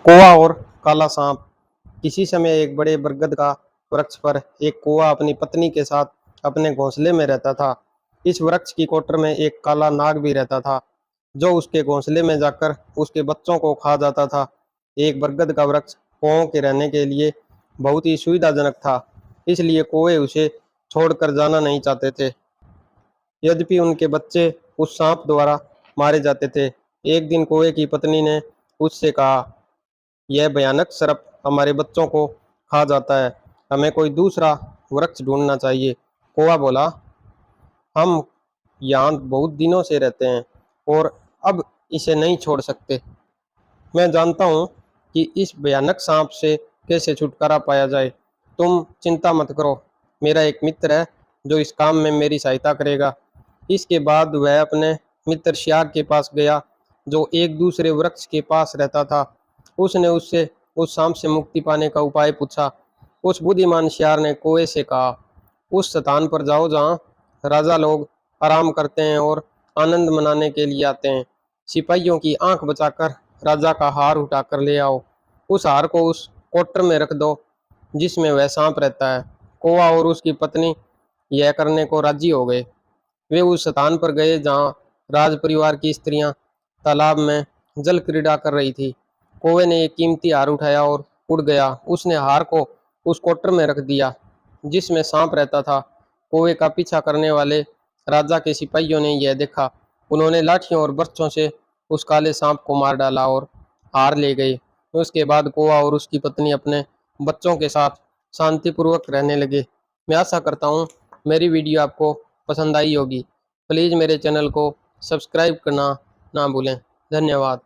कौवा और काला सांप। किसी समय एक बड़े बरगद का वृक्ष पर एक कौवा अपनी पत्नी के साथ अपने घोंसले में रहता था। इस वृक्ष की कोटर में एक काला नाग भी रहता था, जो उसके घोंसले में जाकर उसके बच्चों को खा जाता था। एक बरगद का वृक्ष कौवों के रहने के लिए बहुत ही सुविधाजनक था, इसलिए कौवे उसे छोड़कर जाना नहीं चाहते थे। यद्यपि उनके बच्चे उस सांप द्वारा मारे जाते थे। एक दिन कौवे की पत्नी ने उससे कहा, यह भयानक सर्प हमारे बच्चों को खा जाता है, हमें कोई दूसरा वृक्ष ढूंढना चाहिए। कौवा बोला, हम यहाँ बहुत दिनों से रहते हैं और अब इसे नहीं छोड़ सकते। मैं जानता हूँ कि इस भयानक सांप से कैसे छुटकारा पाया जाए। तुम चिंता मत करो, मेरा एक मित्र है जो इस काम में मेरी सहायता करेगा। इसके बाद वह अपने मित्र शियार के पास गया, जो एक दूसरे वृक्ष के पास रहता था। उसने उससे उस सांप से मुक्ति पाने का उपाय पूछा। उस बुद्धिमान शियार ने कौवे से कहा, उस स्थान पर जाओ जहाँ राजा लोग आराम करते हैं और आनंद मनाने के लिए आते हैं। सिपाहियों की आंख बचाकर राजा का हार उठाकर ले आओ। उस हार को उस कोटर में रख दो जिसमें वह सांप रहता है। कौवा और उसकी पत्नी यह करने को राजी हो गए। वे उस स्थान पर गए जहाँ राज परिवार की स्त्रियां तालाब में जल क्रीड़ा कर रही थी। कौवे ने एक कीमती हार उठाया और उड़ गया। उसने हार को उस कोटर में रख दिया जिसमें सांप रहता था। कौवे का पीछा करने वाले राजा के सिपाहियों ने यह देखा। उन्होंने लाठियों और बर्छों से उस काले सांप को मार डाला और हार ले गए। उसके बाद कौवा और उसकी पत्नी अपने बच्चों के साथ शांतिपूर्वक रहने लगे। मैं आशा करता हूँ मेरी वीडियो आपको पसंद आई होगी। प्लीज़ मेरे चैनल को सब्सक्राइब करना ना भूलें। धन्यवाद।